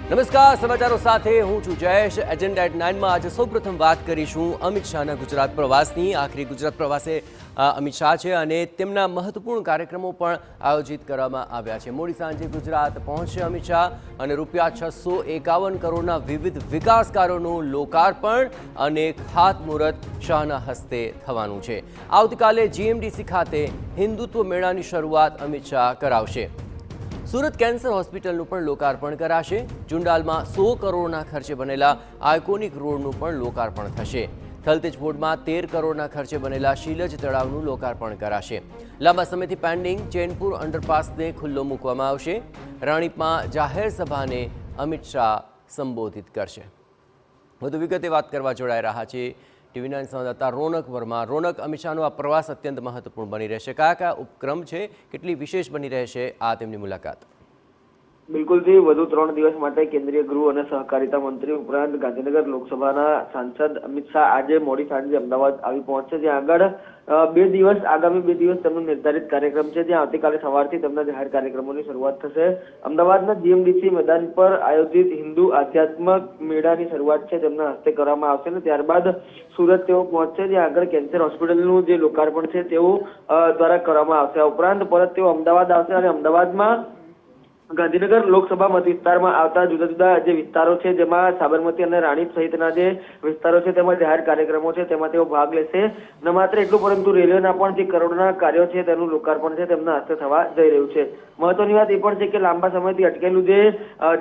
નમસ્કાર, સમાચારો સાથે હું છું જયેશ। એજન્ડા એટ 9 માં આજે સૌપ્રથમ વાત કરીશું અમિત શાહના ગુજરાત પ્રવાસની। આખરી ગુજરાત પ્રવાસે અમિત શાહ છે અને તેમના મહત્વપૂર્ણ કાર્યક્રમો પણ આયોજિત કરવામાં આવ્યા છે। મોડી સાંજે ગુજરાત પહોંચશે અમિત શાહ અને ₹651 કરોડના વિવિધ વિકાસ કાર્યોનું લોકાર્પણ અને ખાતમુહૂર્ત શાહના હસ્તે થવાનું છે। આવતીકાલે જીએમડીસી ખાતે હિન્દુત્વ મેળાની શરૂઆત અમિત શાહ કરાવશે। सूरत कैंसर हॉस्पिટલનું પણ લોકાર્પણ કરાશે। જુંડાલમાં 100 કરોડના ખર્ચે બનેલા આઇકોનિક રોડનું પણ લોકાર્પણ થશે। થલતેજ ફોર્ડમાં 13 કરોડના ખર્ચે બનેલા શીલજ તળાવનું લોકાર્પણ કરાશે। લાંબા સમયથી પેન્ડિંગ ચેનપુર અંડરપાસને ખુલ્લો મૂકવામાં આવશે। રાણીપમાં જાહેર સભાને અમિત શાહ સંબોધિત કરશે। વધુ વિગતે વાત કરવા જોડાઈ રહ્યા છે ટીવી 9 સંવાદદાતા રોનક વર્મા। રોનક, અમિત શાહનો આ પ્રવાસ અત્યંત મહત્વપૂર્ણ બની રહેશે। કયા ઉપક્રમ છે, કેટલી વિશેષ બની રહેશે આ તેમની મુલાકાત? બિલકુલ જી, વધુ 3 દિવસ માટે કેન્દ્રીય ગૃહ અને સહકારિતા મંત્રી ઉપરાંત ગાંધીનગર લોકસભાના સાંસદ અમિત શાહ આજે મોડી સાંજે અમદાવાદ આવી પહોંચશે। જ્યાં આગળ આગામી બે દિવસ તેમનો નિર્ધારિત કાર્યક્રમ છે, જ્યાં આવતીકાલે સવારથી તેમના જાહેર કાર્યક્રમોની શરૂઆત થશે। અમદાવાદના જીએમડીસી મેદાન પર આયોજિત હિન્દુ આધ્યાત્મક મેળાની શરૂઆત છે તેમના હસ્તે કરવામાં આવશે અને ત્યારબાદ સુરત તેઓ પહોંચશે, જ્યાં આગળ કેન્સર હોસ્પિટલનું જે લોકાર્પણ છે તેઓ દ્વારા કરવામાં આવશે। આ ઉપરાંત પરત તેઓ અમદાવાદ આવશે અને અમદાવાદમાં ગાંધીનગર લોકસભા મત વિસ્તારમાં આવતા જુદા જુદા જે વિસ્તારો છે, જેમાં સાબરમતી અને રાણીપ સહિતના જે વિસ્તારો છે તેમાં જાહેર કાર્યક્રમો છે તેમાં તેઓ ભાગ લેશે। ન માત્ર એટલું પરંતુ રેલવેના પણ જે કરોડોના કાર્યો છે તેનું લોકાર્પણ છે તેમના હસ્તે થવા જઈ રહ્યું છે। મહત્વની વાત એ પણ છે કે લાંબા સમયથી અટકેલું જે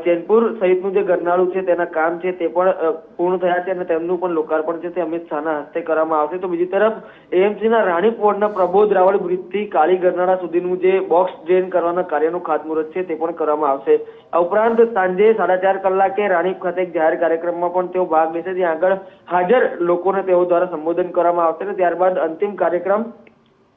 ચેનપુર સહિતનું જે ગરનાળું છે તેના કામ છે તે પણ પૂર્ણ થયા છે અને તેમનું પણ લોકાર્પણ છે તે અમિત શાહના હસ્તે કરવામાં આવશે। તો બીજી તરફ એએમસીના રાણીપ વોર્ડના પ્રબોધ રાવળ બ્રિજથી કાળી ગરનાળા સુધીનું જે બોક્સ ડ્રેન કરવાના કાર્યનું ખાતમુહૂર્ત છે તે પણ કરવામાં આવશે। આ ઉપરાંત સાંજે 4:30 કલાકે રાણીપ ખાતે એક જાહેર કાર્યક્રમમાં પણ તેઓ ભાગ લેશે, જ્યાં આગળ હાજર લોકોને તેઓ દ્વારા સંબોધન કરવામાં આવશે અને ત્યારબાદ અંતિમ કાર્યક્રમ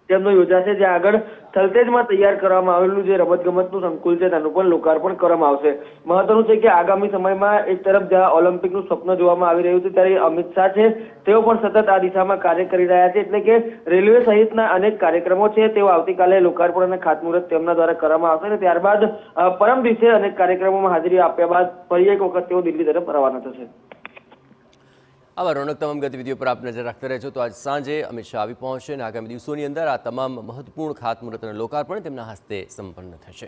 તેમનો યોજાશે, જ્યાં આગળ થલતેજમાં તૈયાર કરવામાં આવેલું જે રમતગમતનું સંકુલ છે તેનું પણ લોકાર્પણ કરવામાં આવશે। મહત્વનું છે કે આગામી સમયમાં એક તરફ જ્યાં ઓલિમ્પિકનું સ્વપ્ન જોવામાં આવી રહ્યું છે, ત્યારે અમિત શાહ છે તેઓ પણ સતત આ દિશામાં કાર્ય કરી રહ્યા છે। એટલે કે રેલવે સહિતના અનેક કાર્યક્રમો છે તેઓ આવતીકાલે લોકાર્પણ અને ખાતમુહૂર્ત તેમના દ્વારા કરવામાં આવશે અને ત્યારબાદ પરમ દિવસે અનેક કાર્યક્રમોમાં હાજરી આપ્યા બાદ ફરી એક વખત તેઓ દિલ્હી તરફ રવાના થશે। આવા રોનક, તમામ ગતિવિધિઓ પર આપ નજર રાખતા રહેજો। તો આજ સાંજે અમિત શાહ આવી પહોંચશે અને આગામી દિવસોની અંદર આ તમામ મહત્વપૂર્ણ ખાતમુહૂર્ત અને લોકાર્પણ તેમના હસ્તે સંપન્ન થશે।